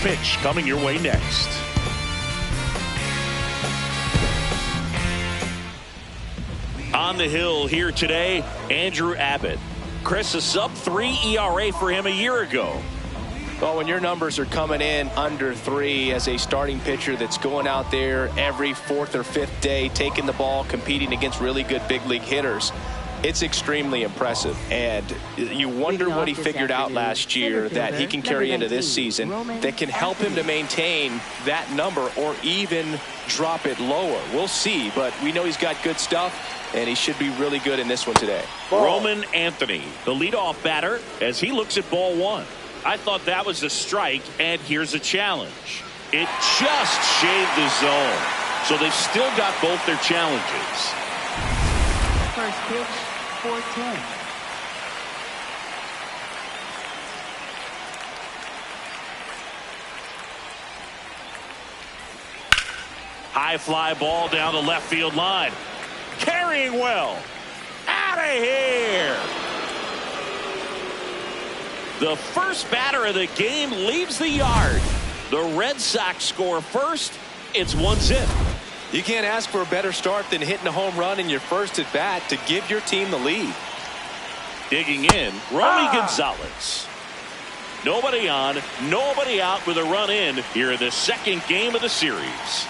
pitch coming your way next. On the hill here today, Andrew Abbott. Chris, a sub-3 ERA for him a year ago. Well, when your numbers are coming in under 3 as a starting pitcher that's going out there every 4th or 5th day, taking the ball, competing against really good big league hitters, it's extremely impressive. And you wonder what he figured out last year that he can carry into this season that can help him to maintain that number or even drop it lower. We'll see, but we know he's got good stuff, and he should be really good in this one today. Roman Anthony, the leadoff batter, as he looks at ball 1. I thought that was a strike, and here's a challenge. It just shaved the zone. So they've still got both their challenges. First pitch, 4-10. High fly ball down the left field line. Carrying well. Out of here. The first batter of the game leaves the yard. The Red Sox score first. It's 1-0. You can't ask for a better start than hitting a home run in your first at bat to give your team the lead. Digging in, Romy Gonzalez. Nobody on, nobody out with a run in here in the second game of the series.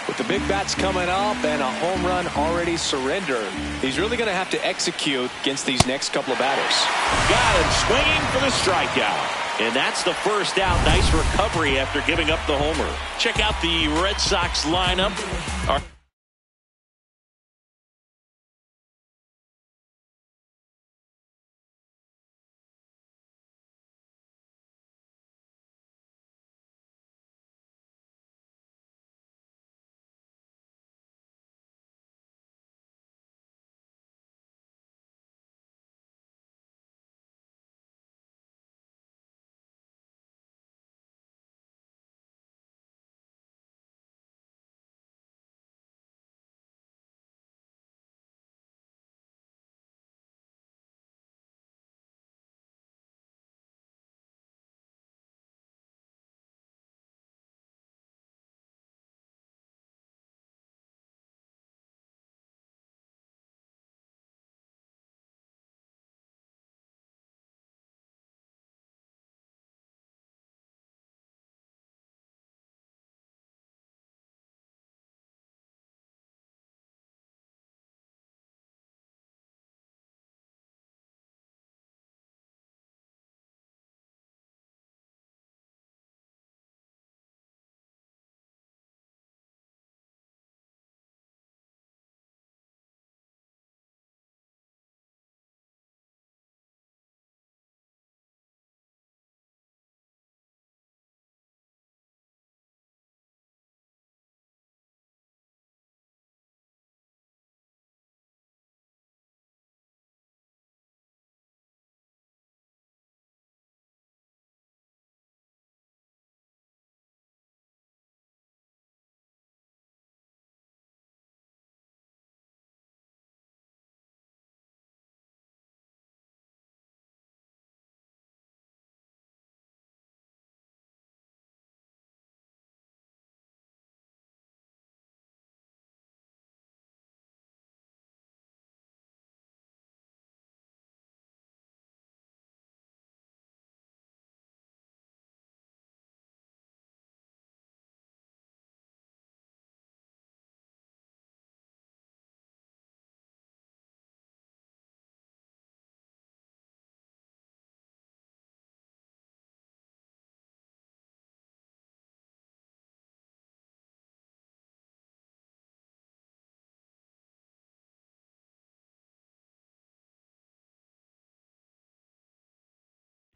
With the big bats coming up and a home run already surrendered, he's really going to have to execute against these next couple of batters. Got him swinging for the strikeout. And that's the first out. Nice recovery after giving up the homer. Check out the Red Sox lineup.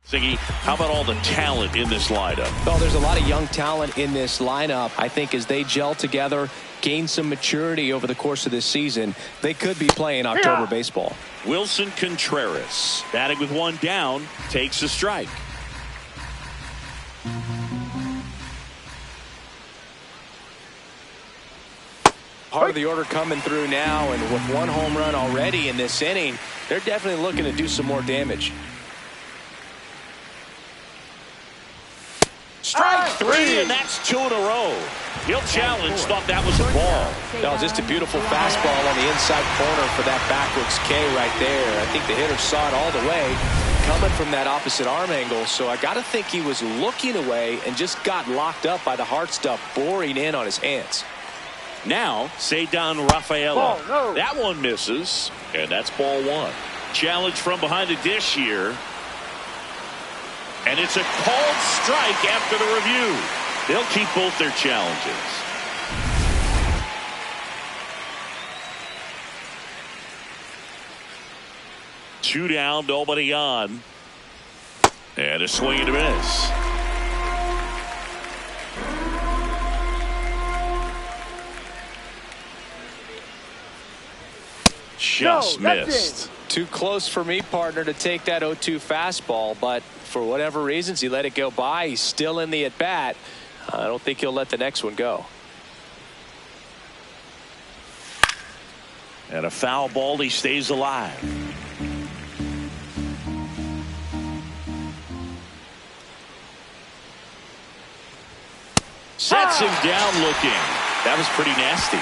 Siggy, how about all the talent in this lineup? Well, there's a lot of young talent in this lineup. I think as they gel together, gain some maturity over the course of this season, they could be playing October baseball. Wilson Contreras, batting with one down, takes a strike. Part of the order coming through now, and with one home run already in this inning, they're definitely looking to do some more damage. and that's 2 in a row. He'll challenge, thought that was a ball. That was just a beautiful fastball on the inside corner for that backwards K right there. I think the hitter saw it all the way coming from that opposite arm angle, so I got to think he was looking away and just got locked up by the hard stuff boring in on his hands. Now, Cedar Rafaela. No. That one misses, and that's ball 1. Challenge from behind the dish here. And it's a called strike after the review. They'll keep both their challenges. Two down, nobody on. And a swing and a miss. Just missed. Too close for me, partner, to take that 0-2 fastball, but for whatever reasons he let it go by. He's still in the at-bat. I don't think he'll let the next one go. And a foul ball, he stays alive. Sets him down looking. That was pretty nasty.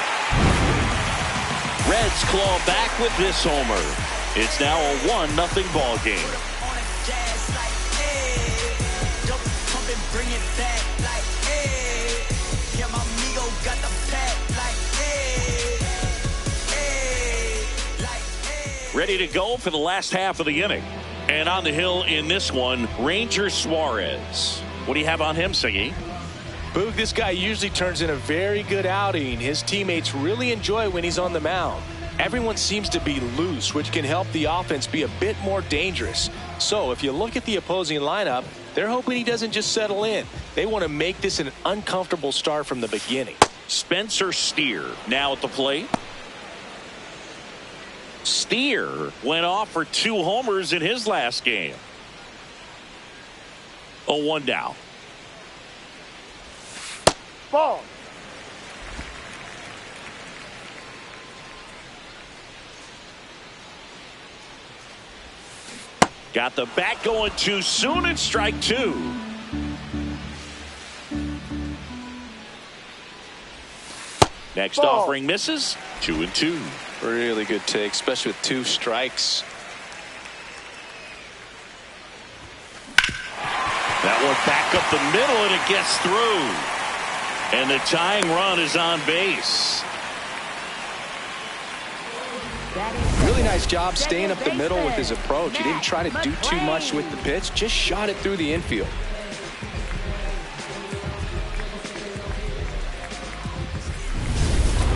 Reds claw back with this homer. It's now a 1-0 ball game. Ready to go for the last half of the inning. And on the hill in this one, Ranger Suarez. What do you have on him, Siggy? Boog, this guy usually turns in a very good outing. His teammates really enjoy when he's on the mound. Everyone seems to be loose, which can help the offense be a bit more dangerous. So if you look at the opposing lineup, they're hoping he doesn't just settle in. They want to make this an uncomfortable start from the beginning. Spencer Steer now at the plate. Steer went off for 2 homers in his last game. 0-1 down. Ball. Got the bat going too soon and strike 2. Next offering misses. 2-2. Really good take, especially with 2 strikes. That one back up the middle and it gets through. And the tying run is on base. Really nice job staying up the middle with his approach. He didn't try to do too much with the pitch, just shot it through the infield.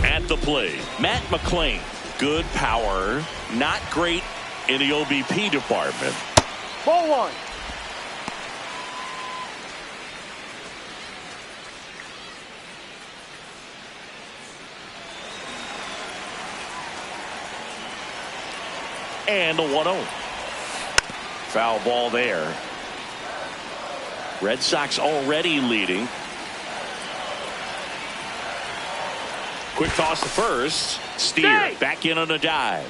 At the plate, Matt McClain. Good power, not great in the OBP department. Ball 1. And a 1-0. Foul ball there. Red Sox already leading. Quick toss to first. Steer back in on a dive.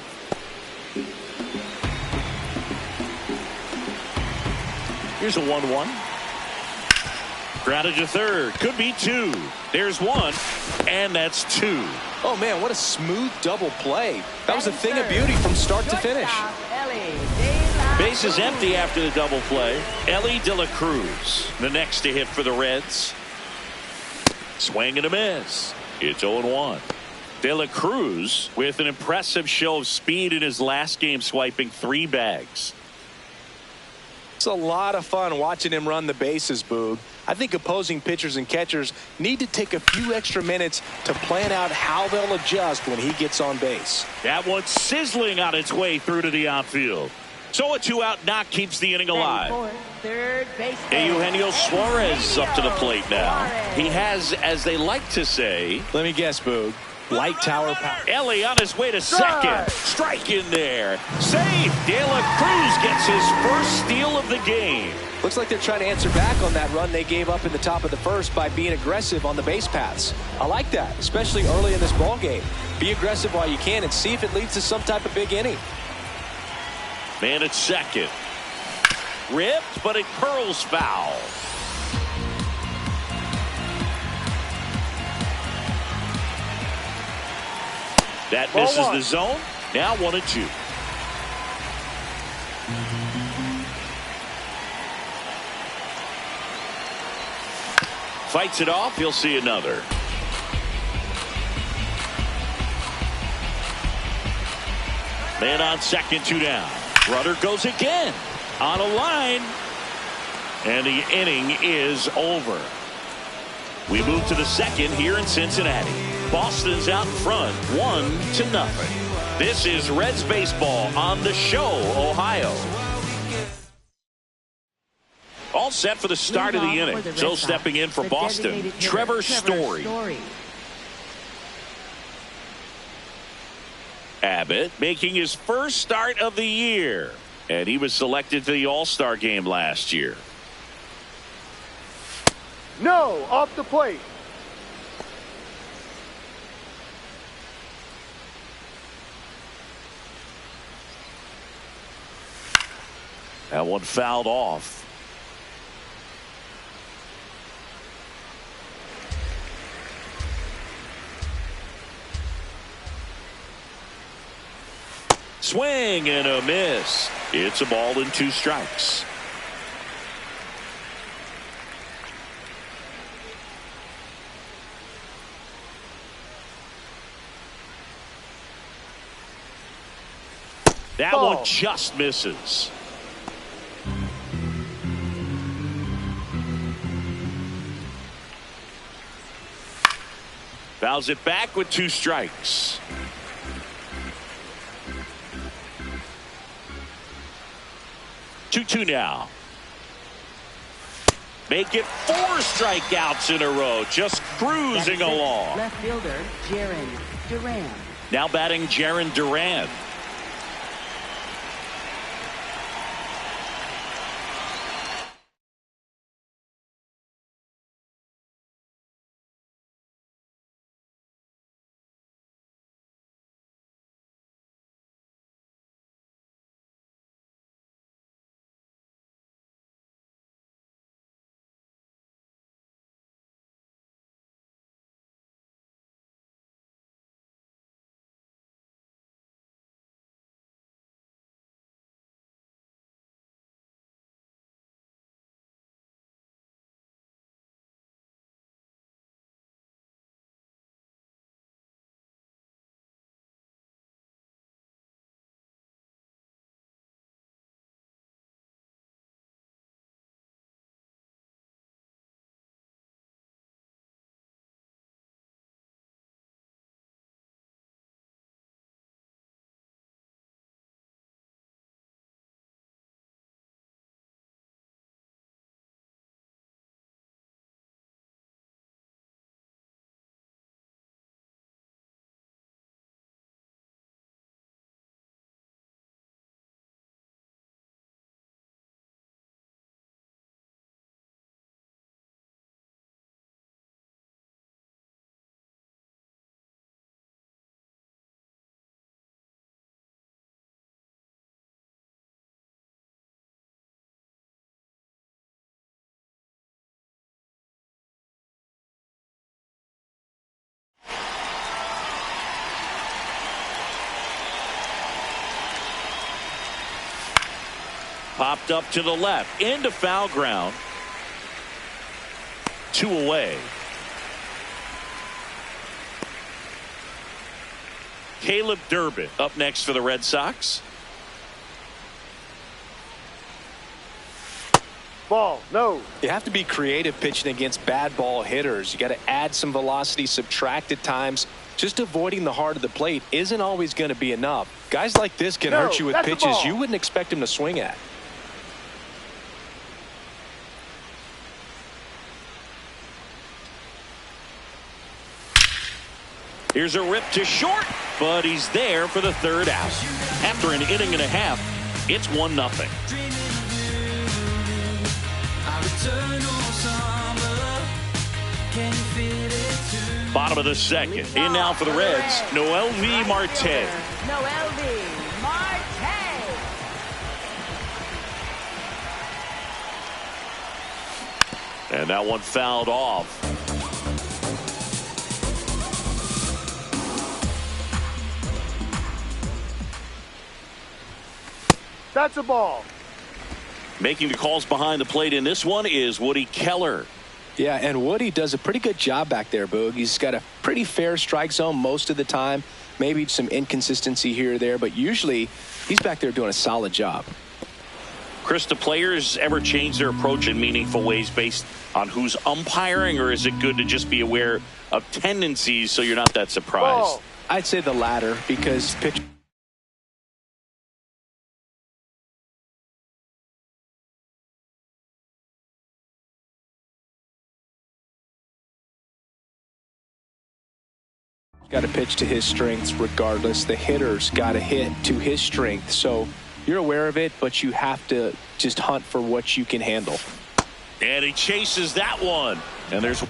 Here's a 1-1. Grounded to third. Could be 2. There's 1. And that's 2. Oh, man, what a smooth double play. That was a thing of beauty from start to finish. Base is empty after the double play. Ellie De La Cruz, the next to hit for the Reds. Swing and a miss. It's 0-1. De La Cruz with an impressive show of speed in his last game, swiping 3 bags. It's a lot of fun watching him run the bases, Boog. I think opposing pitchers and catchers need to take a few extra minutes to plan out how they'll adjust when he gets on base. That one's sizzling on its way through to the outfield. So a 2-out knock keeps the inning alive. Eugenio Suarez up to the plate now. He has, as they like to say, let me guess, Boog, light tower power. Ellie on his way to second. Strike in there. Safe. De La Cruz gets his first steal of the game. Looks like they're trying to answer back on that run they gave up in the top of the first by being aggressive on the base paths. I like that, especially early in this ball game. Be aggressive while you can and see if it leads to some type of big inning. Man at second. Ripped, but it curls foul. That Ball misses one. the zone. Now 1-2. Fights it off. He'll see another. Man on second, 2 down. Rudder goes again. On a line. And the inning is over. We move to the second here in Cincinnati. Boston's out in front, 1-0. This is Reds baseball on the show, Ohio. All set for the start of the inning. So stepping in for Boston, Trevor Story. Abbott making his first start of the year. And he was selected to the All-Star game last year. No, off the plate. That one fouled off. Swing and a miss. It's a ball and 2 strikes. That Ball. one just misses. Fouls it back with 2 strikes. Two now. Make it 4 strikeouts in a row. Just cruising along. Left fielder, Jaron Duran. Now batting Jaron Duran. Popped up to the left into foul ground. 2 away. Caleb Durbin up next for the Red Sox. Ball, no. You have to be creative pitching against bad ball hitters. You got to add some velocity, subtract at times. Just avoiding the heart of the plate isn't always going to be enough. Guys like this can hurt you with that's a pitches ball. you wouldn't expect him to swing at. Here's a rip to short, but he's there for the 3rd out. After an inning and a half, it's 1-0. Bottom of the 2nd. In now for the Reds, Noel V. Marte. Noel V. Marte. And that one fouled off. That's a ball. Making the calls behind the plate in this one is Woody Keller. Yeah, and Woody does a pretty good job back there, Boog. He's got a pretty fair strike zone most of the time. Maybe some inconsistency here or there, but usually he's back there doing a solid job. Chris, do players ever change their approach in meaningful ways based on who's umpiring, or is it good to just be aware of tendencies so you're not that surprised? Ball. I'd say the latter, because pitch. Got to pitch to his strengths regardless. The hitter's got to hit to his strength. So you're aware of it, but you have to just hunt for what you can handle. And he chases that one. And there's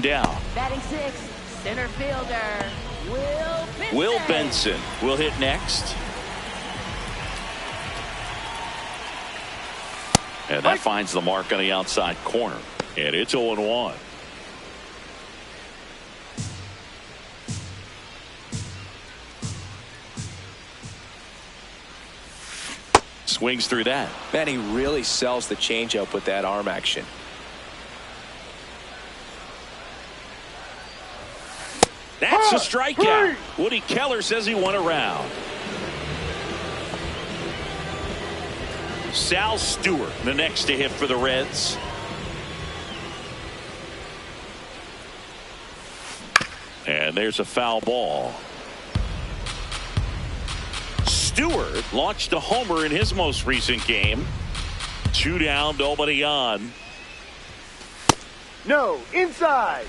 Down. Batting sixth, center fielder, Will Benson will hit next. And that finds the mark on the outside corner. And it's 0-1. Swings through that. Man, he really sells the changeup with that arm action. That's a strikeout. Woody Keller says he won a round. Sal Stewart, the next to hit for the Reds. And there's a foul ball. Stewart launched a homer in his most recent game. 2 down, nobody on. No, inside.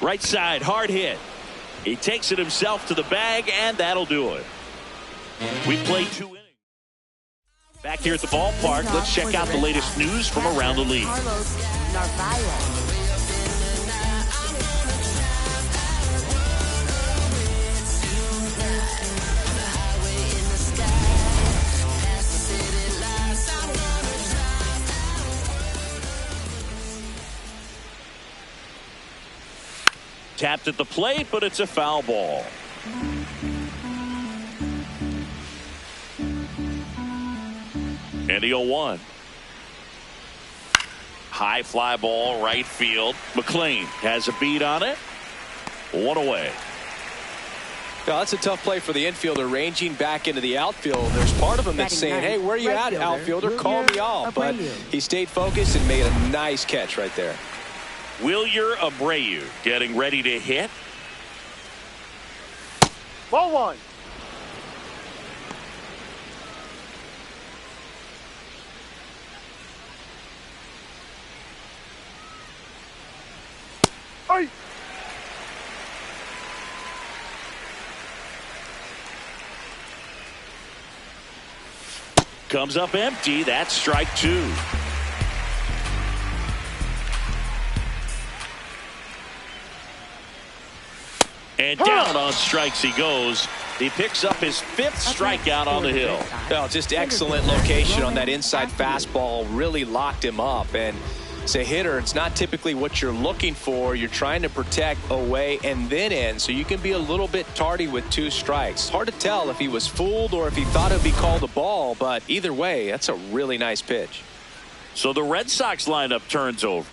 Right side, hard hit. He takes it himself to the bag, and that'll do it. We played 2 innings. Back here at the ballpark, let's check out the latest news from around the league. Tapped at the plate, but it's a foul ball. And the 0-1. High fly ball, right field. McLean has a beat on it. 1 away. Now, that's a tough play for the infielder, ranging back into the outfield. There's part of him that's saying, hey, where are you at, outfielder? Call me off. But he stayed focused and made a nice catch right there. Wilyer Abreu getting ready to hit. Ball 1. Hey. Comes up empty. That's strike 2. And down on strikes he goes. He picks up his 5th strikeout on the hill. Well, just excellent location on that inside fastball. Really locked him up. And as a hitter, it's not typically what you're looking for. You're trying to protect away and then in, so you can be a little bit tardy with 2 strikes. Hard to tell if he was fooled or if he thought it would be called a ball, but either way, that's a really nice pitch. So the Red Sox lineup turns over.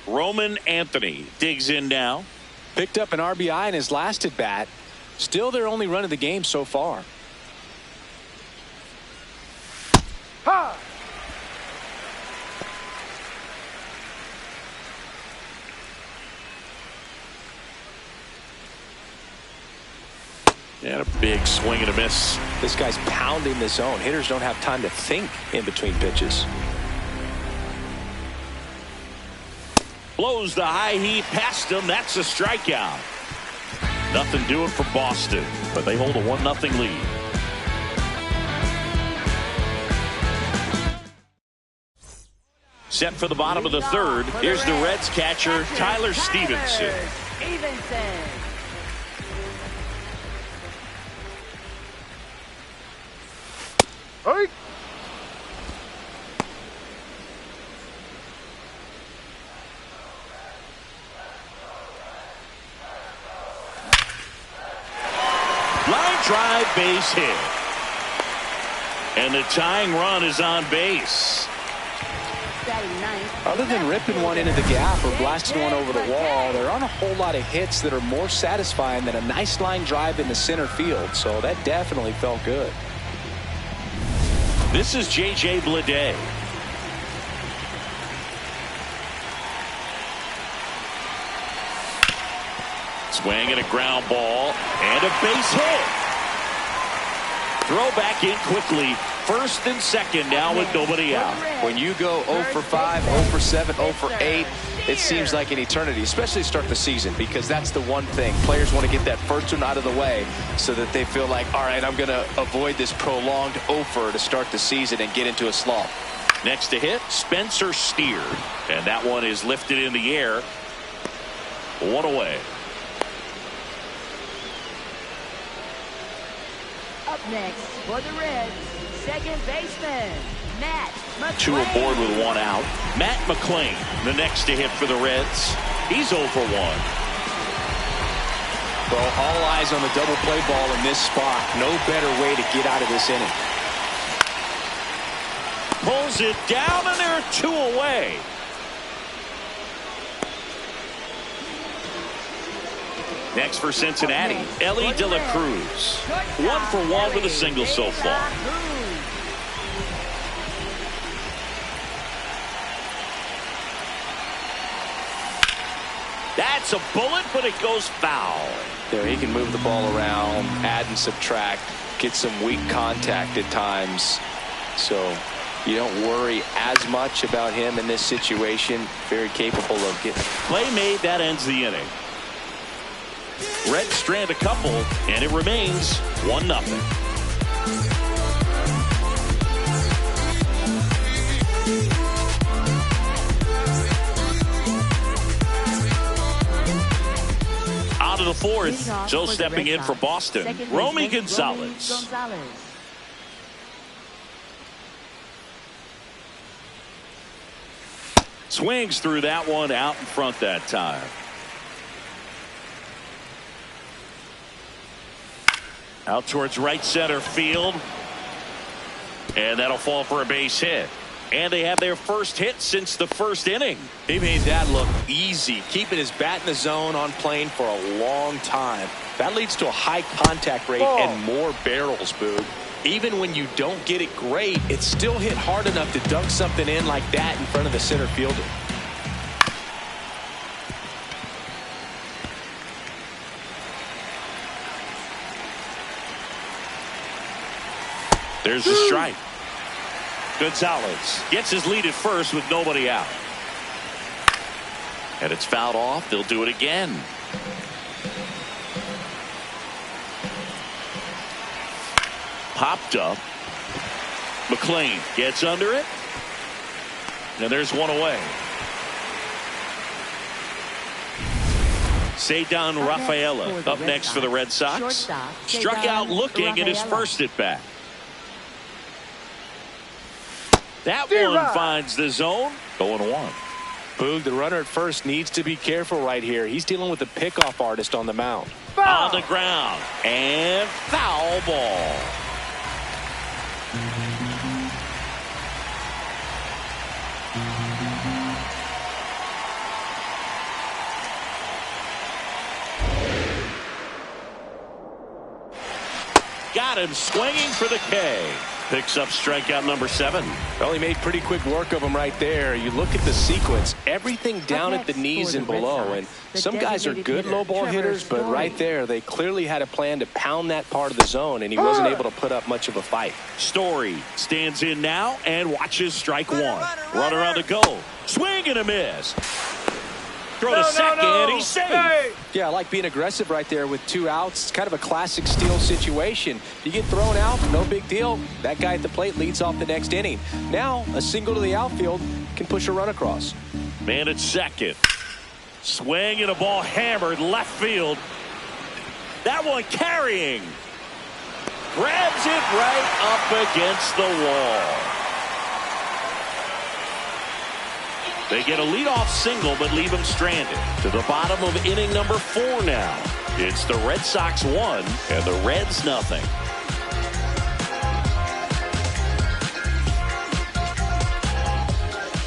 Roman Anthony digs in now. Picked up an RBI in his last at bat. Still their only run of the game so far. Ha! And a big swing and a miss. This guy's pounding the zone. Hitters don't have time to think in between pitches. Blows the high heat past him. That's a strikeout. Nothing doing for Boston, but they hold a 1-0 lead. Set for the bottom of the third. Here's the Reds catcher, Tyler Stevenson. Hey! Line drive, base hit. And the tying run is on base. Other than ripping one into the gap or blasting one over the wall, there aren't a whole lot of hits that are more satisfying than a nice line drive in the center field. So that definitely felt good. This is J.J. Bleday. Swing and a ground ball and a base hit. Throw back in quickly. First and second now with nobody out. When you go 0 for 5, 0 for 7, 0 for 8, it seems like an eternity, especially to start the season, because that's the one thing. Players want to get that first one out of the way so that they feel like, all right, I'm going to avoid this prolonged 0 for to start the season and get into a slump. Next to hit, Spencer Steer. And that one is lifted in the air. One away. Up next for the Reds, second baseman, Matt McClain. Two aboard with one out. Matt McClain, the next to hit for the Reds. He's 0 for 1. Well, all eyes on the double play ball in this spot. No better way to get out of this inning. Pulls it down, and there are 2 away. Next for Cincinnati, Ellie De La Cruz. 1 for 1 with a single so far. That's a bullet, but it goes foul. There, he can move the ball around, add and subtract, get some weak contact at times. So you don't worry as much about him in this situation. Very capable of getting. Play made, that ends the inning. Reds strand a couple, and it remains 1-0. Out of the fourth, Joe stepping in for Boston, Romy Gonzalez. Swings through that one out in front that time. Out towards right center field. And that'll fall for a base hit. And they have their first hit since the first inning. He made that look easy, keeping his bat in the zone on plane for a long time. That leads to a high contact rate and more barrels, Boog. Even when you don't get it great, it's still hit hard enough to dunk something in like that in front of the center fielder. There's the strike. Gonzalez gets his lead at first with nobody out. And it's fouled off. They'll do it again. Popped up. McClain gets under it. And there's one away. Cedar Rafaela up next for the Red Sox. Struck out looking at his first at bat. That one finds the zone. 0-1. Boog, the runner at first needs to be careful right here. He's dealing with a pickoff artist on the mound. On the ground. And foul ball. got him swinging for the K. Picks up strikeout number 7. Well, he made pretty quick work of him right there. You look at the sequence, everything down at the knees and below. And some guys are good low ball hitters, but right there, they clearly had a plan to pound that part of the zone, and he wasn't able to put up much of a fight. Story stands in now and watches strike 1. Runner on the go. Swing and a miss. Throw to second, and he's safe. Hey. Yeah, I like being aggressive right there with 2 outs. It's kind of a classic steal situation. You get thrown out, no big deal. That guy at the plate leads off the next inning. Now, a single to the outfield can push a run across. Man at second. Swing and a ball hammered left field. That one carrying. Grabs it right up against the wall. They get a leadoff single, but leave him stranded. To the bottom of inning number 4 now. It's the Red Sox 1 and the Reds nothing.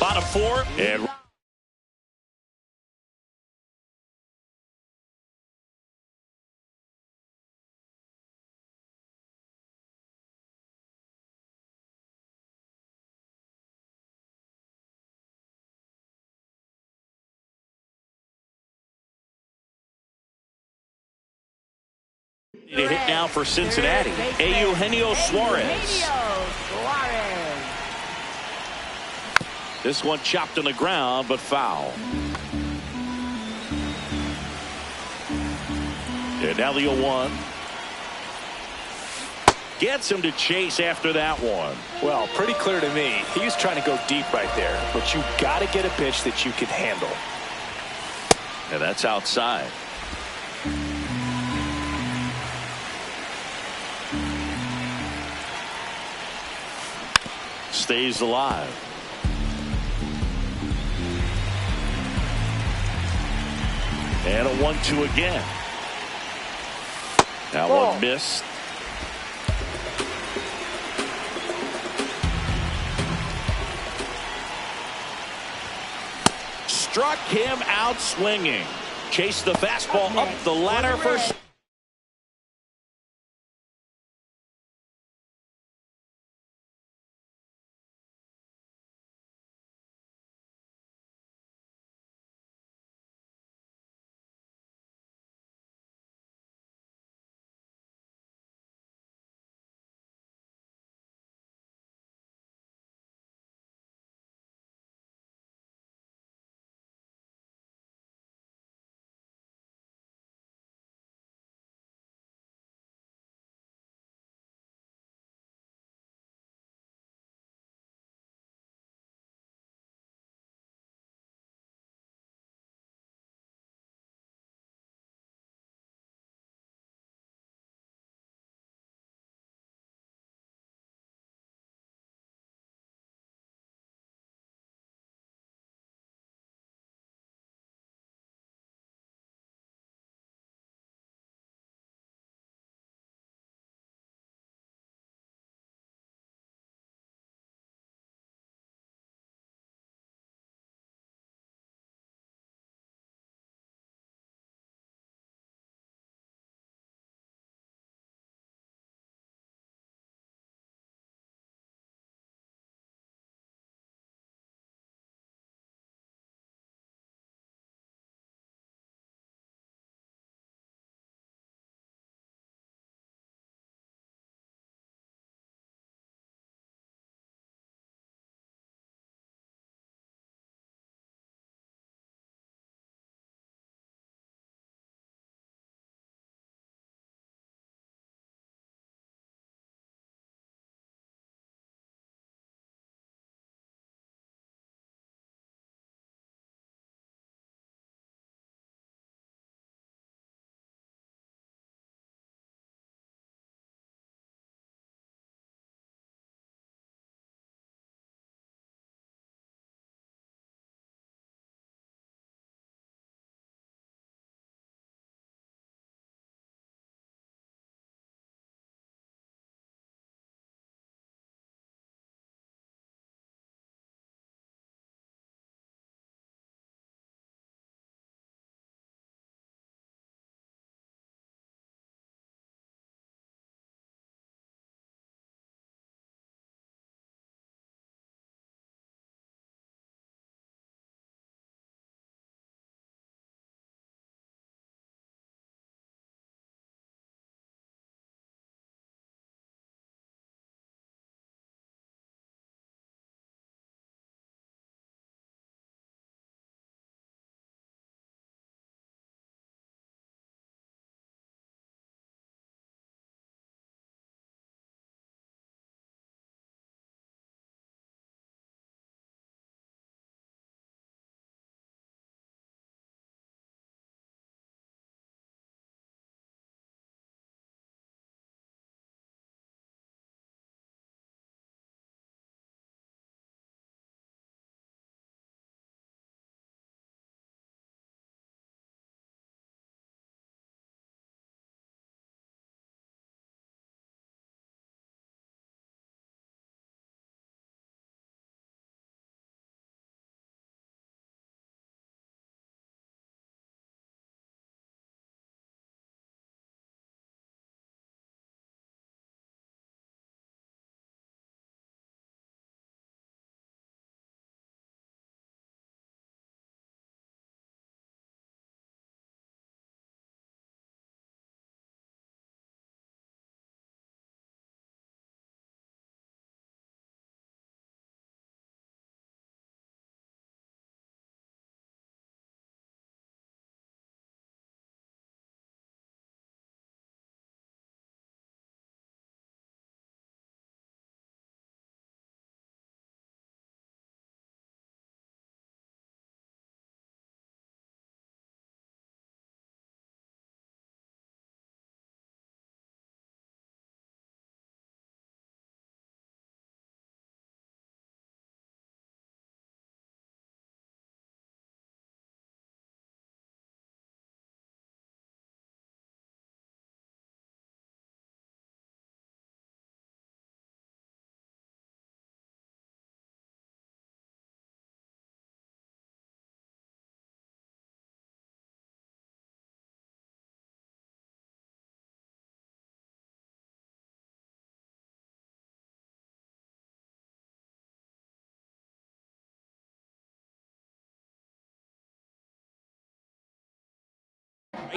Bottom 4 and to hit now for Cincinnati. Eugenio Suarez. This one chopped on the ground, but foul. And now the 0-1. Gets him to chase after that one. Well, pretty clear to me. He was trying to go deep right there, but you got to get a pitch that you can handle. And that's outside. Stays alive. And a 1-2 again. That one missed. Struck him out swinging. Chased the fastball up the ladder for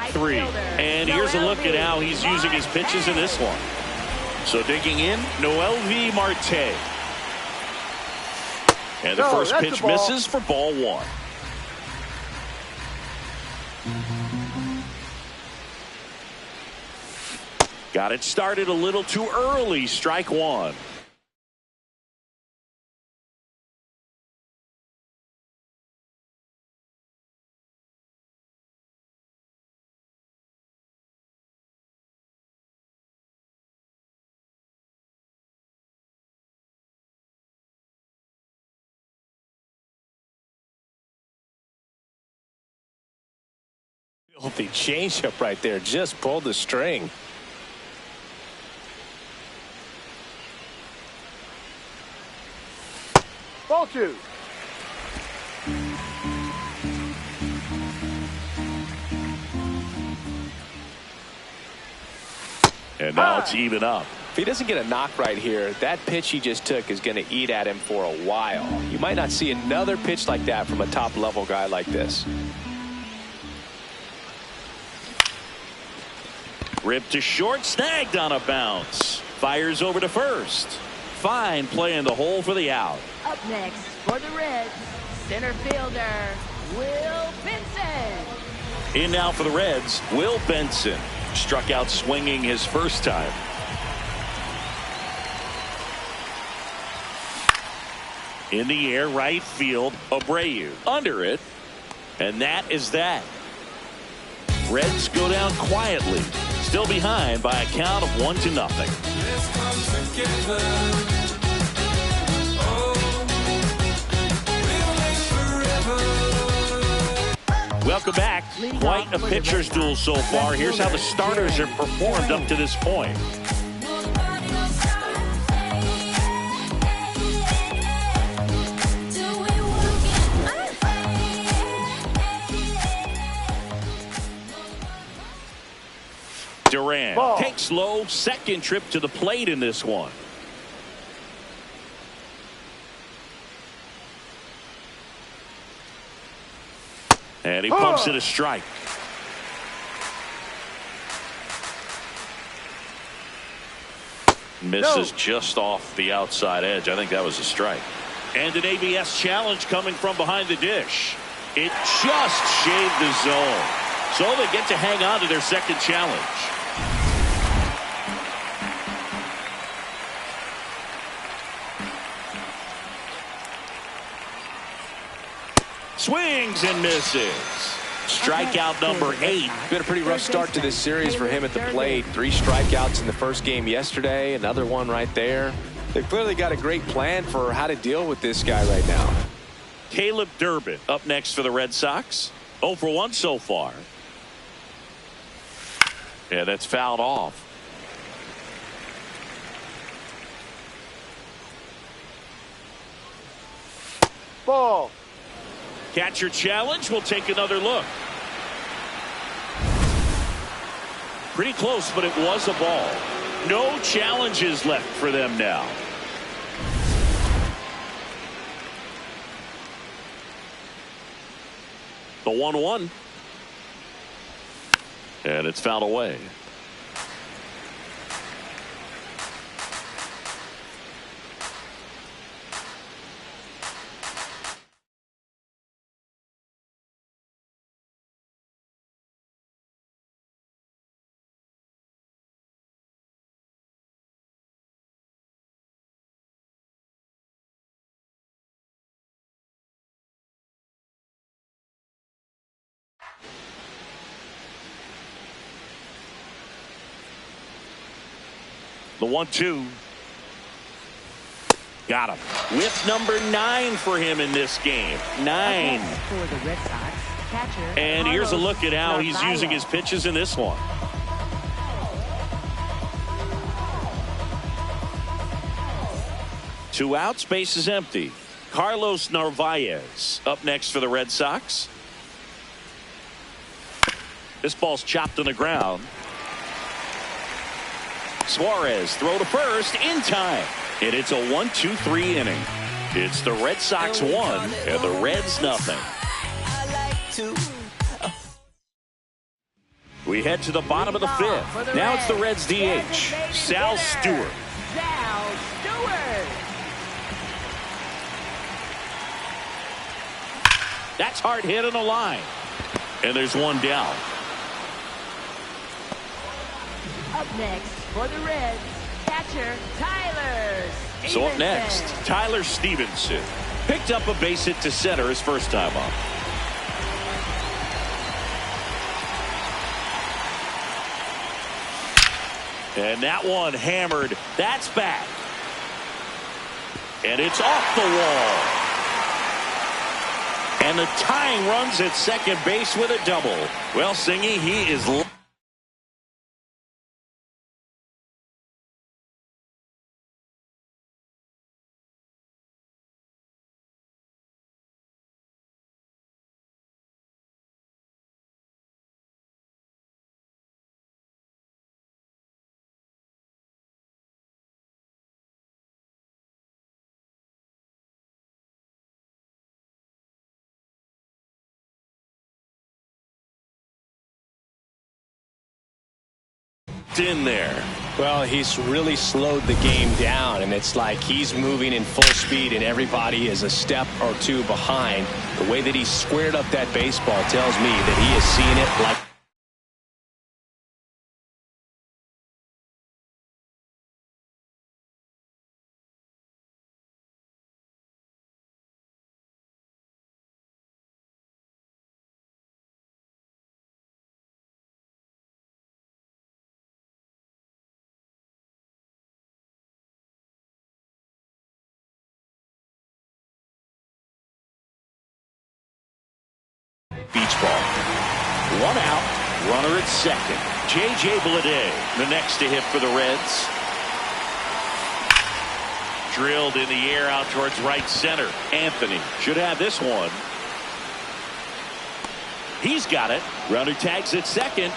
3. And here's a look at how he's using his pitches in this one. So digging in, Noelvi Marte. And the first pitch misses for ball 1. Got it started a little too early. Strike 1. The changeup right there just pulled the string. Ball 2. And now it's even up. If he doesn't get a knock right here, that pitch he just took is going to eat at him for a while. You might not see another pitch like that from a top level guy like this. Ripped to short, snagged on a bounce. Fires over to first. Fine play in the hole for the out. Up next for the Reds, center fielder, Will Benson. In now for the Reds, Will Benson. Struck out swinging his first time. In the air, right field, Abreu. Under it. And that is that. Reds go down quietly. Still behind by a count of 1-0. Welcome back. Quite a pitcher's duel so far. Here's how the starters have performed up to this point. Duran takes low, second trip to the plate in this one. And he pumps it a strike. Misses just off the outside edge. I think that was a strike. And an ABS challenge coming from behind the dish. It just shaved the zone. So they get to hang on to their second challenge. Swings and misses. Strikeout number 8. Been a pretty rough start to this series for him at the plate. 3 strikeouts in the first game yesterday. Another one right there. They've clearly got a great plan for how to deal with this guy right now. Caleb Durbin up next for the Red Sox. 0 for 1 so far. Yeah, that's fouled off. Ball. Catcher challenge. We'll take another look. Pretty close, but it was a ball. No challenges left for them now. The 1-1. And it's fouled away. The 1-2. Got him. Whip number 9 for him in this game. 9. For the Red Sox, catcher, and here's a look at how he's using his pitches in this one. Two outs, base is empty. Carlos Narvaez up next for the Red Sox. This ball's chopped on the ground. Suarez throw to first in time. And it's a 1-2-3 inning. It's the Red Sox 1 and the Reds nothing. We head to the bottom of the fifth. Now it's the Reds DH, Sal Stewart. Sal Stewart. That's hard hit on the line. And there's one down. Up next for the Reds, catcher Tyler Stevenson. So up next, Tyler Stevenson. Picked up a base hit to center his first time up. And that one hammered. That's back. And it's off the wall. And the tying runs at second base with a double. Well, Singy, he is... in there. Well, he's really slowed the game down, and it's like he's moving in full speed and everybody is a step or two behind. The way that he squared up that baseball tells me that he has seen it like beach ball. One out, runner at second. J.J. Bleday, the next to hit for the Reds. Drilled in the air out towards right center. Anthony should have this one. He's got it. Runner tags at second.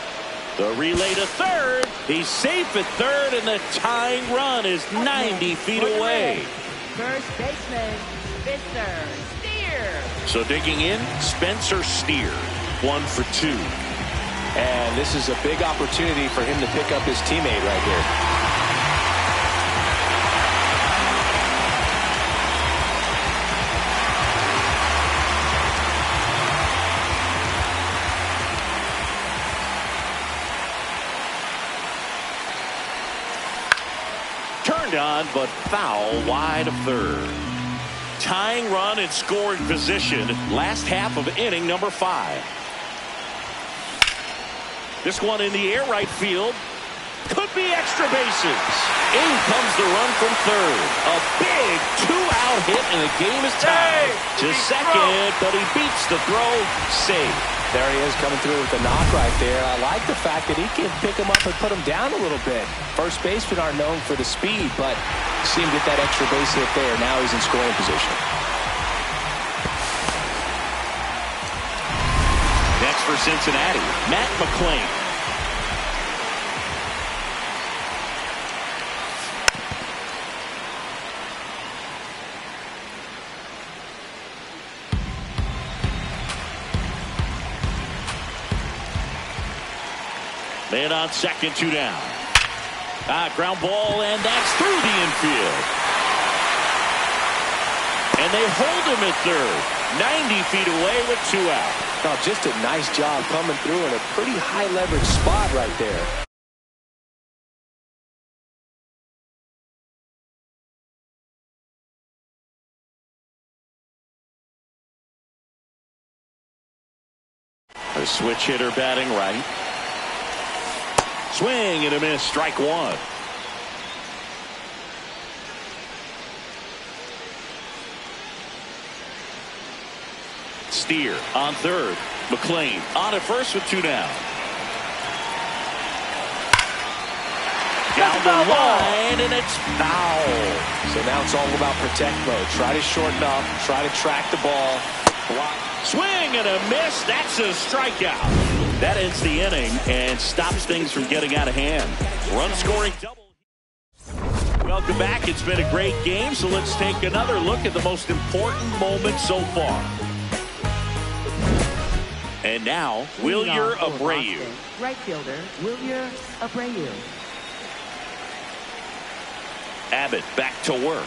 The relay to third. He's safe at third, and the tying run is 90 feet away. First baseman, Spencer Steer. So digging in, Spencer Steer. 1 for 2. And this is a big opportunity for him to pick up his teammate right here. Turned on, but foul wide of third. Tying run in scoring position. Last half of inning number 5. This one in the air right field. Could be extra bases. In comes the run from third. A big 2-out hit, and the game is tied. To second, but he beats the throw. Safe. There he is coming through with the knock right there. I like the fact that he can pick him up and put him down a little bit. First basemen aren't known for the speed, but see him get that extra base hit there. Now he's in scoring position. Next for Cincinnati, Matt McClain. Man on second, 2 down. Ground ball, and that's through the infield. And they hold him at third. 90 feet away with 2 out. Oh, just a nice job coming through in a pretty high leverage spot right there. A switch hitter batting right. Swing and a miss, strike 1. Steer on third. McClain on at first with 2 down. Down the line, and it's foul. So now it's all about protect mode. Try to shorten up, try to track the ball. Block. Swing and a miss. That's a strikeout. That ends the inning and stops things from getting out of hand. Run scoring double. Welcome back. It's been a great game, so let's take another look at the most important moment so far. And And now, Wilyer Abreu. Right fielder, Wilyer Abreu. Abbott back to work.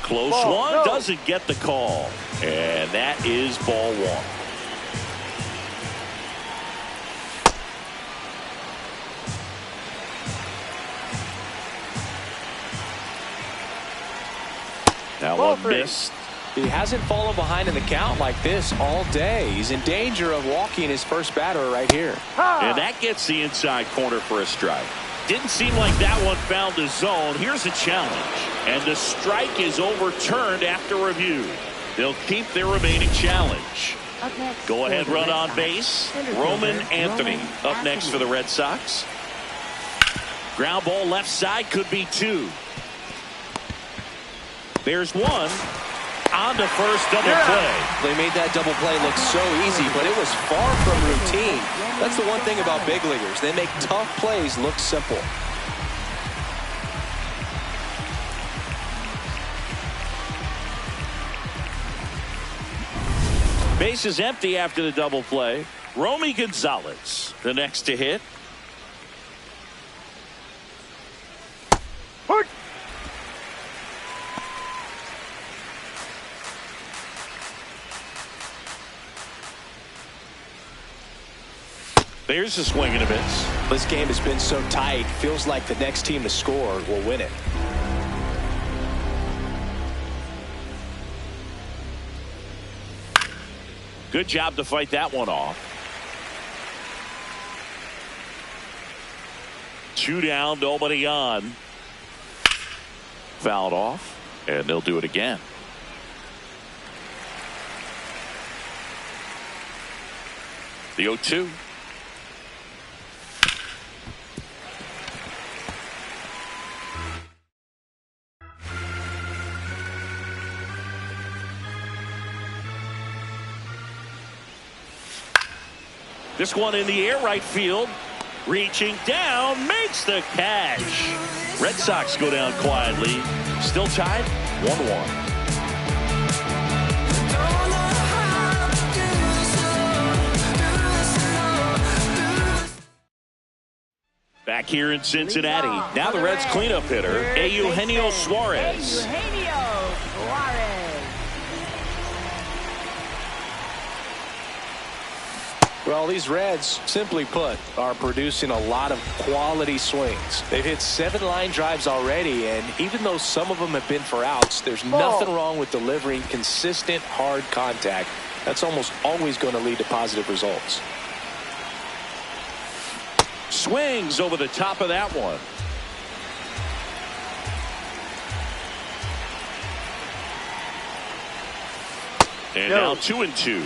Close Ball, one, no. doesn't get the call. And that is ball one. That Ball one three. missed. He hasn't fallen behind in the count like this all day. He's in danger of walking his first batter right here. And that gets the inside corner for a strike. Didn't seem like that one found the zone. Here's a challenge. And the strike is overturned after review. They'll keep their remaining challenge. Up next, Go ahead, for the run Red on Sox, base. center Roman fielder, Anthony Roman up next for the Red Sox. Ground ball left side, could be two. There's one. On to first, double play. They made that double play look so easy, but it was far from routine. That's the one thing about big leaguers. They make tough plays look simple. Base is empty after the double play. Romy Gonzalez, the next to hit. Hurt. There's a swing and a miss. This game has been so tight, feels like the next team to score will win it. Good job to fight that one off. 2 down, nobody on. Fouled off, and they'll do it again. The 0-2. This one in the air, right field. Reaching down, makes the catch. Red Sox go down quietly. Still tied, 1-1. Back here in Cincinnati. Now the Reds cleanup hitter, Eugenio Suarez. Eugenio Suarez. Well, these Reds, simply put, are producing a lot of quality swings. They've hit 7 line drives already, and even though some of them have been for outs, there's nothing wrong with delivering consistent, hard contact. That's almost always going to lead to positive results. Swings over the top of that one. And now 2-2.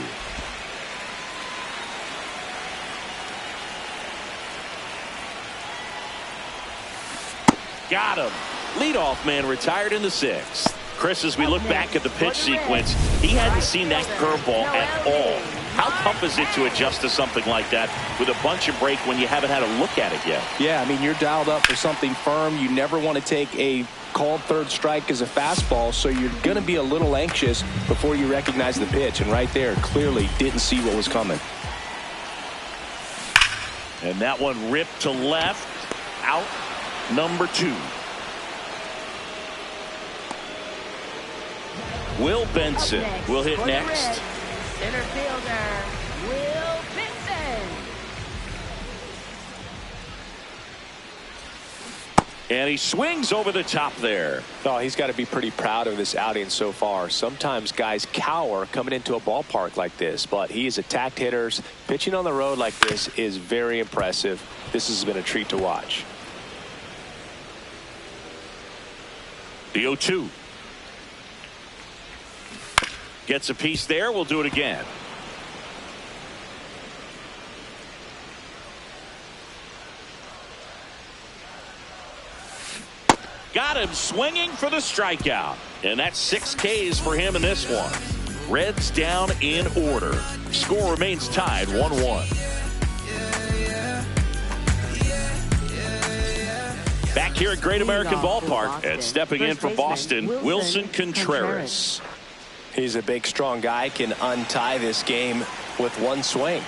Got him. Leadoff man retired in the 6th. Chris, as we look back at the pitch sequence, he hadn't seen that curveball at all. How tough is it to adjust to something like that with a bunch of break when you haven't had a look at it yet? Yeah, I mean, you're dialed up for something firm. You never want to take a called third strike as a fastball, so you're going to be a little anxious before you recognize the pitch. And right there, clearly didn't see what was coming. And that one ripped to left. Out number 2. Will Benson will hit next. Center fielder, Will Benson. And he swings over the top there. Oh, he's got to be pretty proud of this outing so far. Sometimes guys cower coming into a ballpark like this, but he has attacked hitters. Pitching on the road like this is very impressive. This has been a treat to watch. The 0-2. Gets a piece there. We'll do it again. Got him swinging for the strikeout. And that's 6 Ks for him in this one. Reds down in order. Score remains tied 1-1. Back here at Great American Ballpark, and stepping in for Boston, Wilson Contreras. He's a big, strong guy, can untie this game with one swing.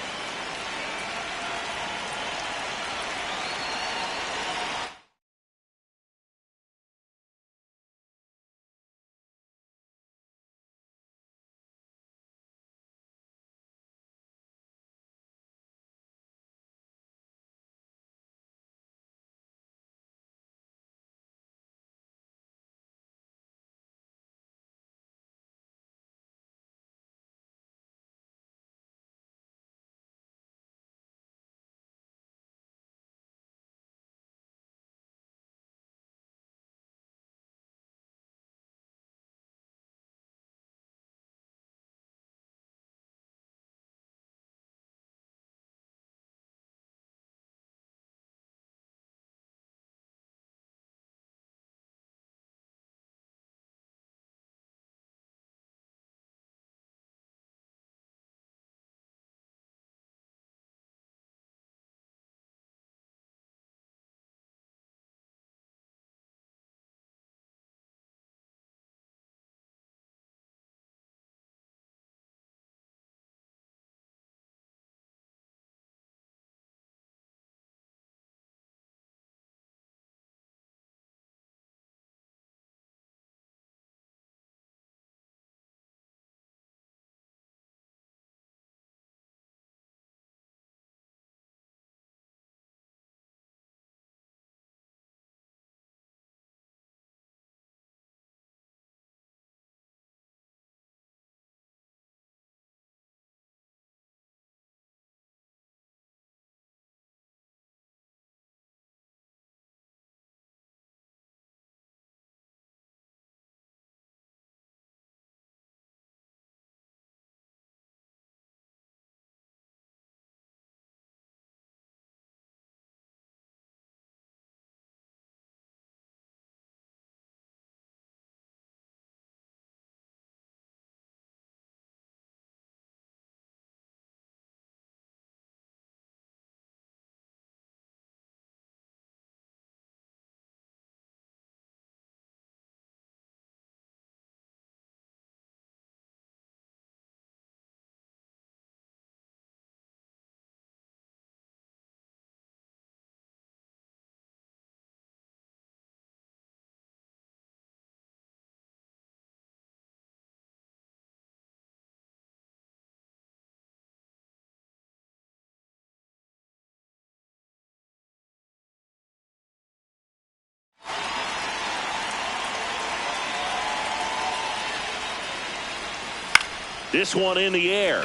This one in the air.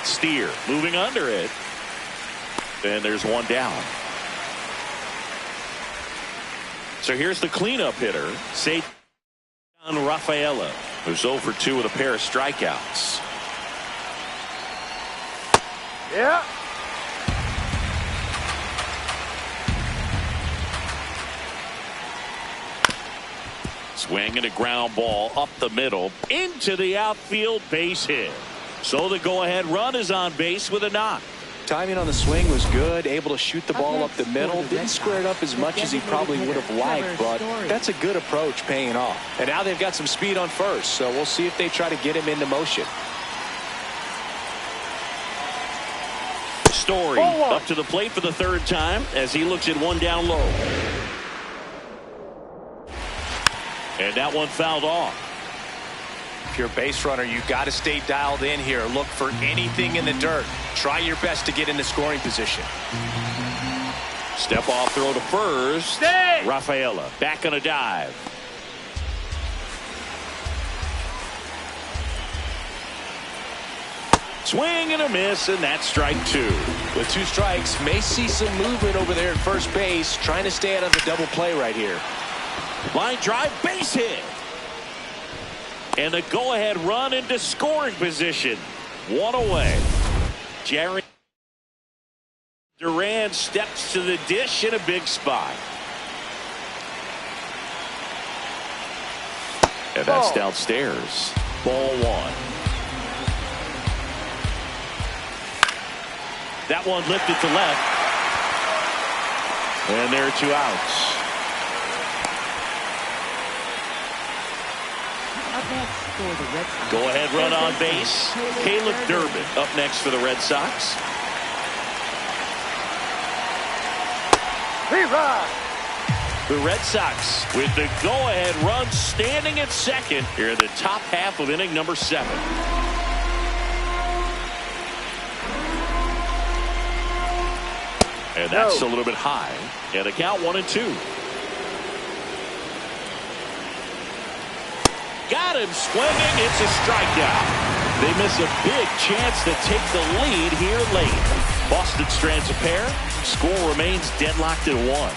Steer moving under it. And there's one down. So here's the cleanup hitter, Rafaela, who's 0 for 2 with a pair of strikeouts. Yeah. Swing and a ground ball up the middle into the outfield, base hit. So the go-ahead run is on base with a knock. Timing on the swing was good, able to shoot the ball up the middle. Didn't square it up as much as he probably would have liked, but that's a good approach, paying off. And now they've got some speed on first, so we'll see if they try to get him into motion. Story up to the plate for the third time as he looks at one down low. And that one fouled off. If you're a base runner, you got to stay dialed in here. Look for anything in the dirt. Try your best to get into scoring position. Step off throw to first. Stay. Rafaela back on a dive. Swing and a miss, and that's strike 2. With 2 strikes, may see some movement over there at first base. Trying to stay out of the double play right here. Line drive, base hit. And the go-ahead run into scoring position. One away. Jerry Duran steps to the dish in a big spot. And that's downstairs. Ball 1. That one lifted to left. And there are 2 outs. Up Next for the Red Sox. Go ahead run on base. Caleb Durbin up next for the Red Sox. Rerun. The Red Sox with the go-ahead run standing at second here in the top half of inning number 7. And that's a little bit high. And the count 1-2. Got him swinging. It's a strikeout. They miss a big chance to take the lead here late. Boston strands a pair. Score remains deadlocked at 1.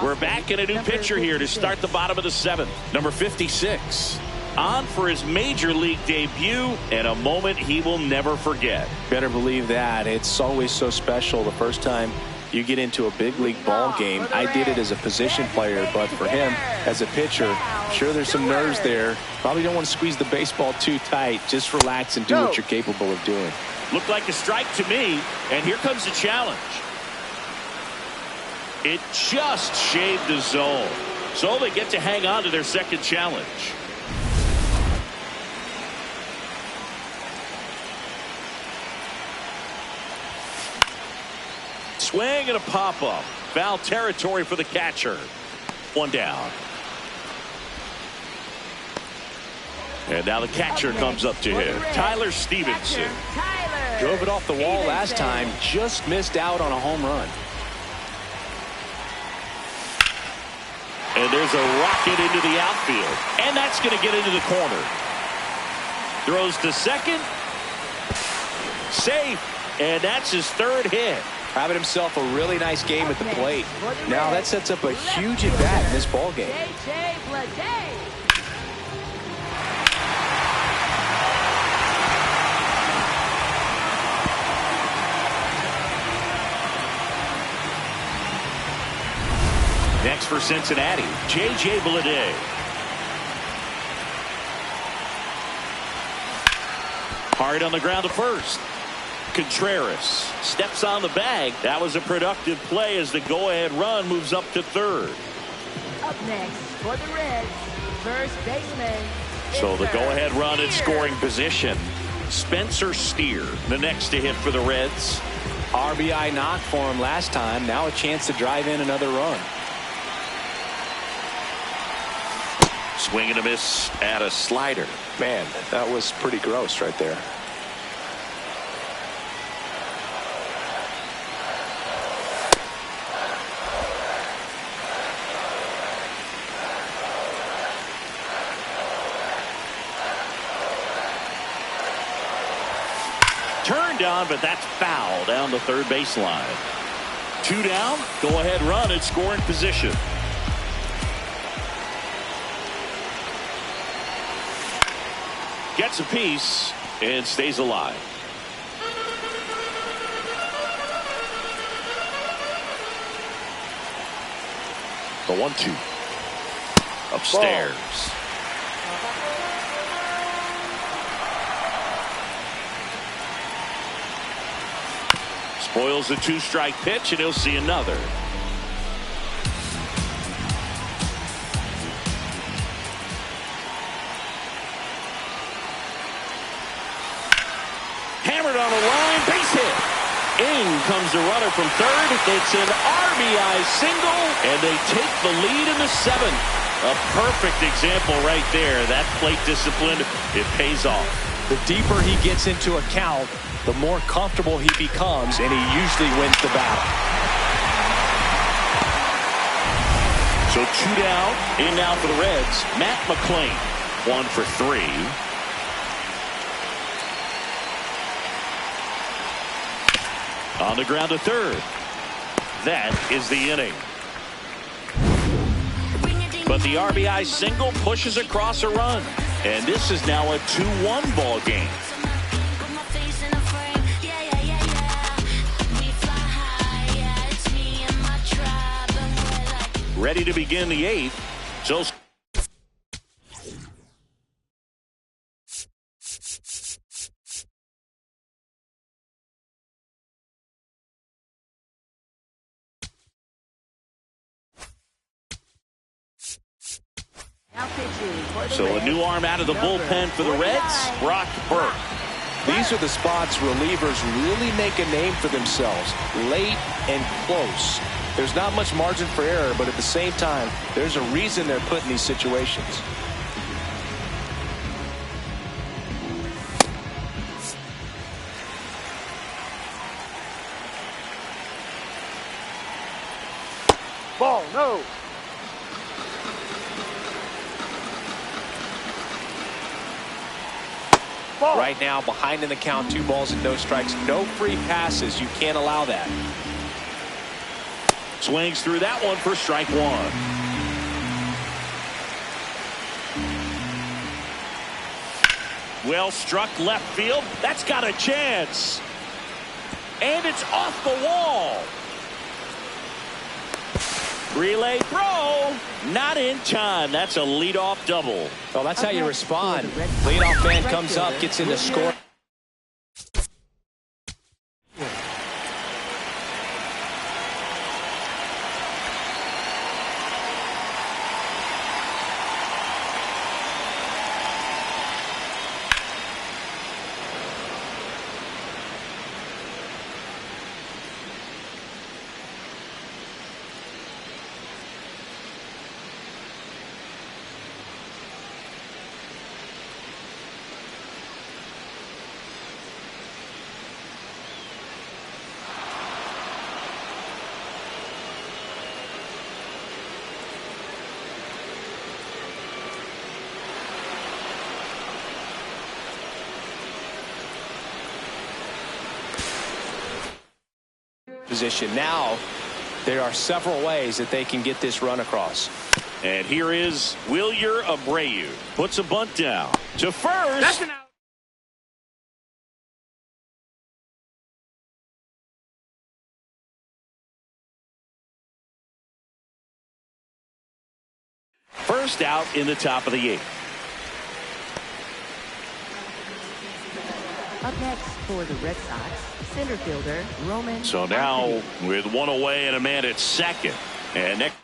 We're back in a new pitcher here to start the bottom of the 7th. Number 56. On for his major league debut and a moment he will never forget. Better believe that. It's always so special the first time you get into a big league ball game. I did it as a position player, but for him as a pitcher, sure there's some nerves there. Probably don't want to squeeze the baseball too tight. Just relax and do what you're capable of doing. Looked like a strike to me, and here comes the challenge. It just shaved the zone. So they get to hang on to their second challenge. Swing and a pop-up. Foul territory for the catcher. 1 down. And now the catcher comes up to him. Tyler Stevenson. Drove it off the wall last time. Just missed out on a home run. And there's a rocket into the outfield. And that's going to get into the corner. Throws to second. Safe. And that's his 3rd hit. Having himself a really nice game at the plate. Now that sets up a huge at-bat in this ball game. Next for Cincinnati, Bigbluntbilly8. Hard on the ground to first. Contreras steps on the bag. That was a productive play as the go-ahead run moves up to 3rd. Up next for the Reds, first baseman. So the go-ahead run in scoring position. Spencer Steer, the next to hit for the Reds. RBI knock for him last time. Now a chance to drive in another run. Swing and a miss at a slider. Man, that was pretty gross right there. Turned on, but that's foul down the 3rd baseline. 2 down, go-ahead run in scoring position. Gets a piece and stays alive. The 1-2. Upstairs. Spoils the 2-strike pitch, and he'll see another. Hammered on the line, base hit. In comes the runner from 3rd. It's an RBI single, and they take the lead in the 7th. A perfect example right there. That plate discipline, it pays off. The deeper he gets into a count, the more comfortable he becomes, and he usually wins the battle. So 2 down, in now for the Reds, Matt McClain. 1 for 3. On the ground to 3rd. That is the inning. But the RBI single pushes across a run. And this is now a 2-1 ball game. Ready to begin the 8th. So Pitching for the So a Reds, new arm out of the number bullpen for the Reds, 49, Brock Burke. These are the spots relievers really make a name for themselves, late and close. There's not much margin for error, but at the same time, there's a reason they're put in these situations. Ball, no. Ball. Right now, behind in the count, 2 balls and no strikes. No free passes. You can't allow that. Swings through that one for strike 1. Well struck left field. That's got a chance. And it's off the wall. Relay throw. Not in time. That's a leadoff double. Well, that's how you respond. Leadoff man comes up, gets in the score. Position. Now, there are several ways that they can get this run across. And here is Wilyer Abreu. Puts a bunt down to first. That's an out. First out in the top of the 8th. Up next for the Red Sox, center fielder Roman. So now Anthony. with 1 away and a man at second. And next.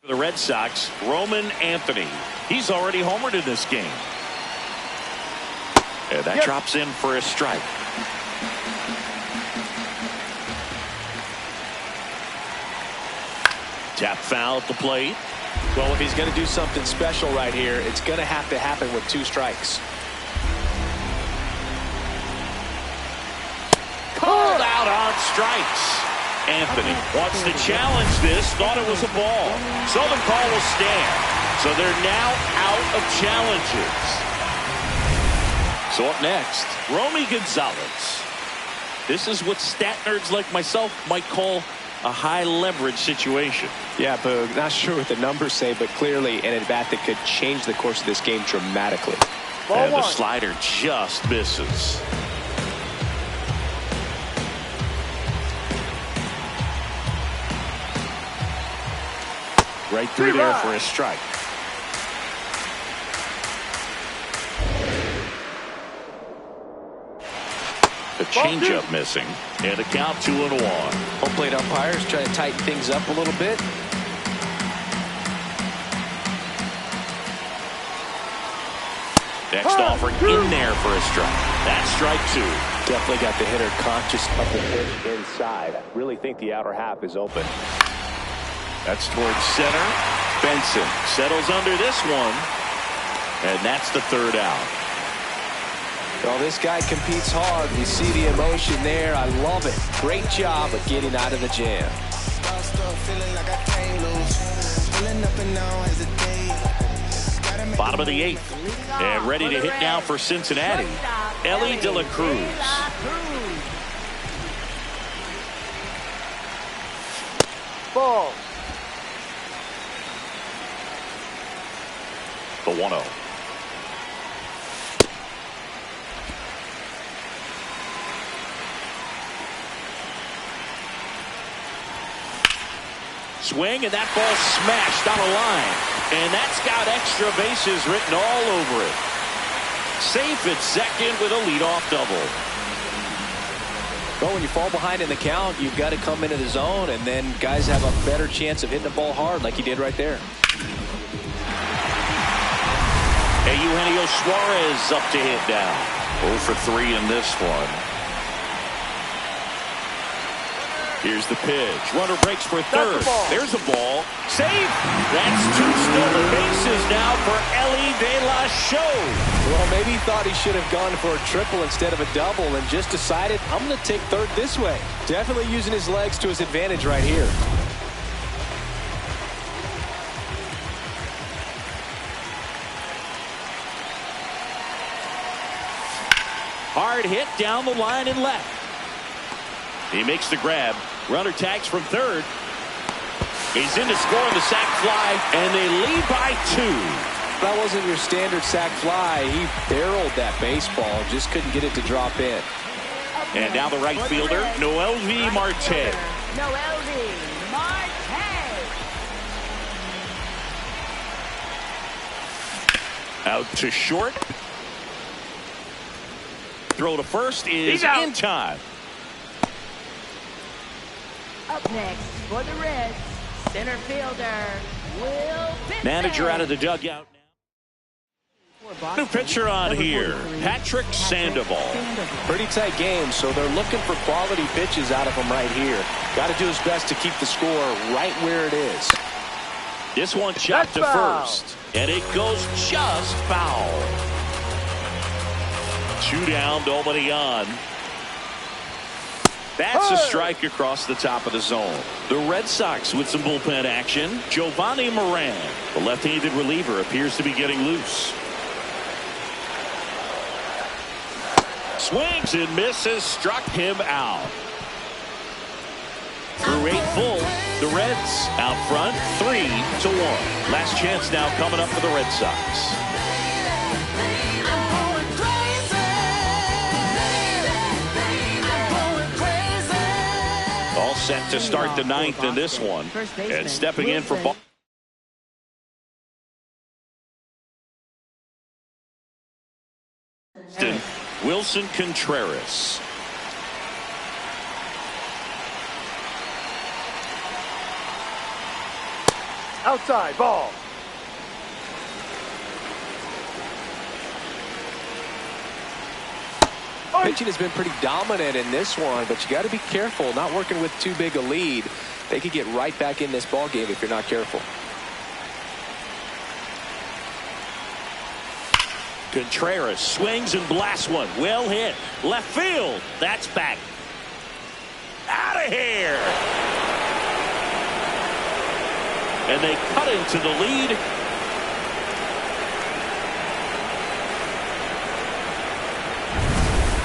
For the Red Sox, Roman Anthony. He's already homered in this game. And that drops in for a strike. Tap foul at the plate. Well, if he's going to do something special right here, it's going to have to happen with 2 strikes. Pulled out on strikes. Anthony wants to challenge this, thought it was a ball. So the call will stand. So they're now out of challenges. So up next, Romy Gonzalez. This is what stat nerds like myself might call a high leverage situation. Yeah, Boog, not sure what the numbers say, but clearly an at-bat that could change the course of this game dramatically. And the slider just misses. Right through there for a strike. The changeup missing, and a count 2-1. Home plate umpires trying to tighten things up a little bit. Next offering in there for a strike. That's strike 2. Definitely got the hitter conscious of the pitch inside. Really think the outer half is open. That's towards center. Benson settles under this one, and that's the third out. Well, this guy competes hard. You see the emotion there. I love it. Great job of getting out of the jam. Bottom of the 8th, and ready to hit now for Cincinnati, Ellie De La Cruz. Ball. The 1-0. Swing, and that ball smashed on a line. And that's got extra bases written all over it. Safe at second with a leadoff double. Well, when you fall behind in the count, you've got to come into the zone, and then guys have a better chance of hitting the ball hard like he did right there. Hey, Eugenio Suarez up to hit now. 0 for 3 in this one. Here's the pitch. Runner breaks for third. There's a ball. Safe. That's 2 stolen bases now for Ellie De La Cruz. Well, maybe he thought he should have gone for a triple instead of a double and just decided, I'm going to take third this way. Definitely using his legs to his advantage right here. Hard hit down the line and left. He makes the grab. Runner tags from third. He's in to score on the sac fly, and they lead by 2. That wasn't your standard sac fly. He barreled that baseball, just couldn't get it to drop in. And now the right fielder, Noelvi Marte. Noelvi Marte. Out to short. Throw to first is in time. Up next for the Reds, center fielder Will Benson. Manager out of the dugout now. New pitcher on here, Patrick Sandoval. Pretty tight game, so they're looking for quality pitches out of him right here. Got to do his best to keep the score right where it is. This one chopped to first, and it goes just foul. 2 down, nobody on. That's a strike across the top of the zone. The Red Sox with some bullpen action. Giovanni Moran, the left-handed reliever, appears to be getting loose. Swings and misses, struck him out. Through 8 full, the Reds out front 3-1. Last chance now coming up for the Red Sox. All set to start the 9th in this one. And stepping in for Boston, Wilson Contreras. Outside ball. Pitching has been pretty dominant in this one, but you got to be careful. Not working with too big a lead. They could get right back in this ball game if you're not careful. Contreras swings and blasts one. Well hit. Left field. That's back. Out of here. And they cut into the lead.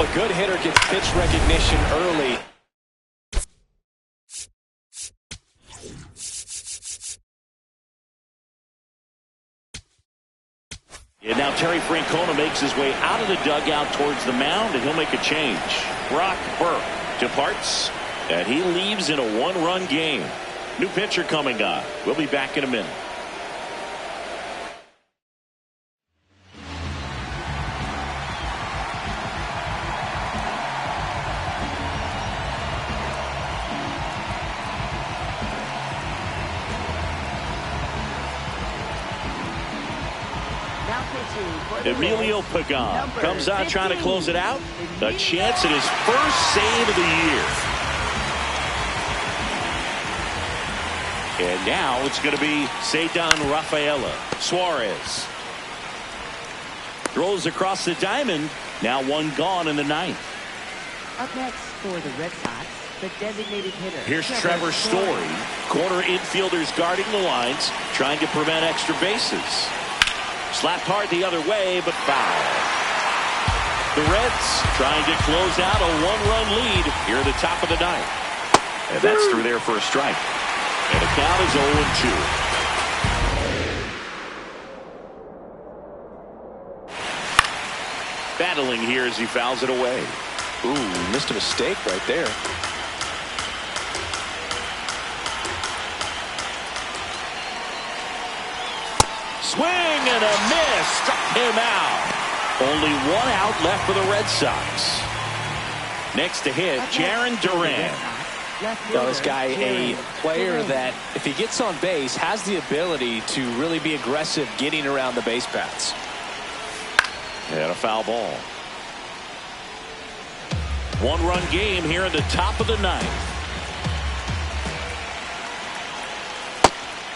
A good hitter gets pitch recognition early. And now Terry Francona makes his way out of the dugout towards the mound, and he'll make a change. Brock Burke departs, and he leaves in a one-run game. New pitcher coming on. We'll be back in a minute. Emilio Pagan comes on trying to close it out. A chance at his first save of the year. And now it's going to be Ceddanne Rafaela. Suarez throws across the diamond. Now one gone in the ninth. Up next for the Red Sox, the designated hitter. Here's Trevor Story. Corner infielders guarding the lines, trying to prevent extra bases. Slapped hard the other way, but foul. The Reds trying to close out a one-run lead here at the top of the ninth. And that's through there for a strike. And the count is 0-2. Battling here as he fouls it away. Ooh, missed a mistake right there. Swing and a miss. Struck him out. Only one out left for the Red Sox. Next to hit, Jarren Duran. Now this guy, a player that, if he gets on base, has the ability to really be aggressive getting around the base paths. And a foul ball. One-run game here in the top of the ninth.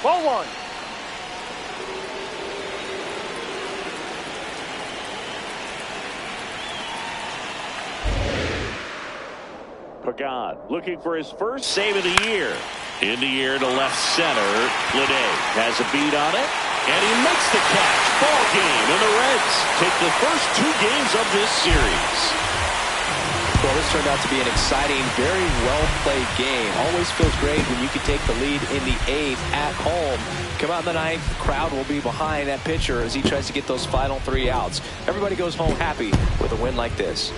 Ball one. Pagan looking for his first save of the year. In the air to left center. Lede has a beat on it, and he makes the catch. Ball game, and the Reds take the first 2 games of this series. Well, this turned out to be an exciting, very well-played game. Always feels great when you can take the lead in the 8th at home. Come out in the 9th, the crowd will be behind that pitcher as he tries to get those final 3 outs. Everybody goes home happy with a win like this.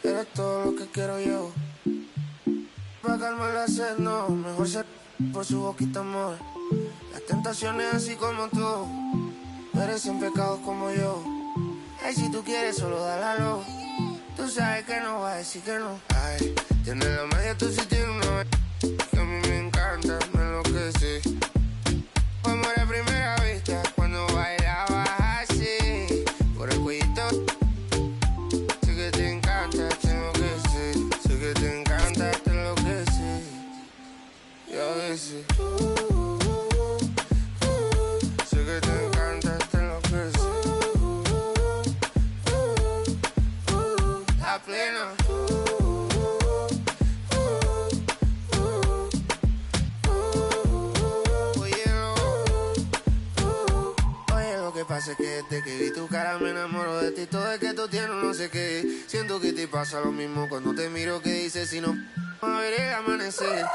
Eres todo lo que quiero yo. Pa' calmar la sed, no. Mejor ser por su boquita, amor. Las tentaciones así como tú merecen pecados como yo. Ay, si tú quieres, solo dale a lo. Tú sabes que no vas a decir que no. Ay, tienes la magia, tú sí tienes una que a mí me encanta, me enloquece. Fue amor a primera vista cuando bailabas así. Por el cuellito. Sé que te encanta, te enloquece. La plena. Oye, lo que pasa es que desde que vi tu cara me enamoro de ti. Todo es que tú tienes no sé qué. Siento que te pasa lo mismo cuando te miro. Que dices si no a ver el amanecer.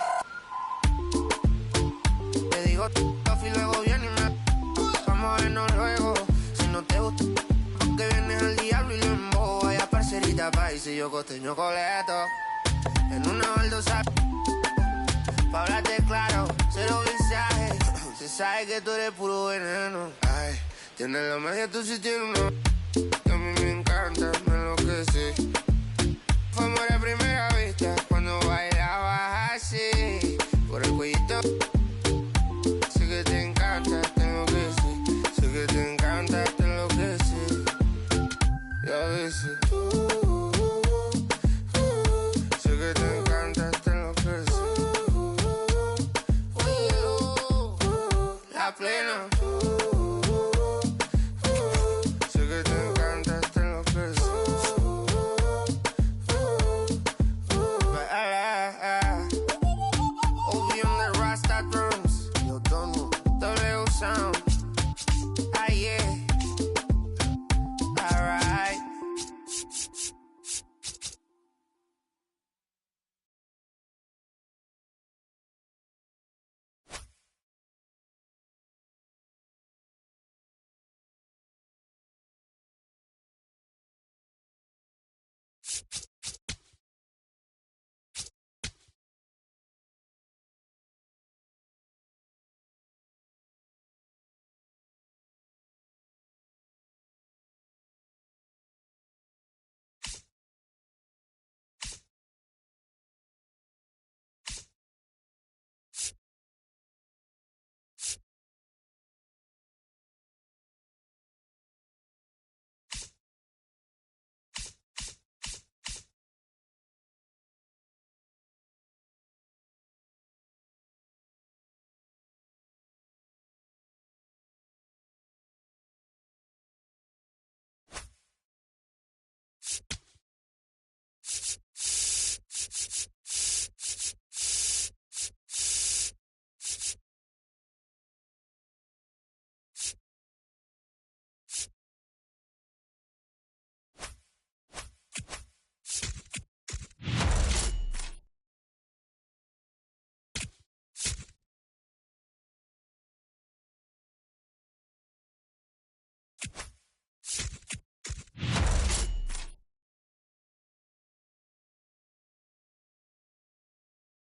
Y luego viene y me vamos a vernos luego. Si no te gusta, que vienes al diablo y lo embobo. Vaya parcerita país y yo costeño coleto. En una baldosa, pa' hablarte claro, cero mensaje. Se sabe que tú eres puro veneno. Ay, tienes la magia, tú sí tienes una que a mí me encanta, me enloquece. Fue amor a primera vista cuando bailabas así. Por el cuellito. Sé que te encanta, te enloquece. Sé que te encanta, te enloquece. Y a veces sé que te encanta.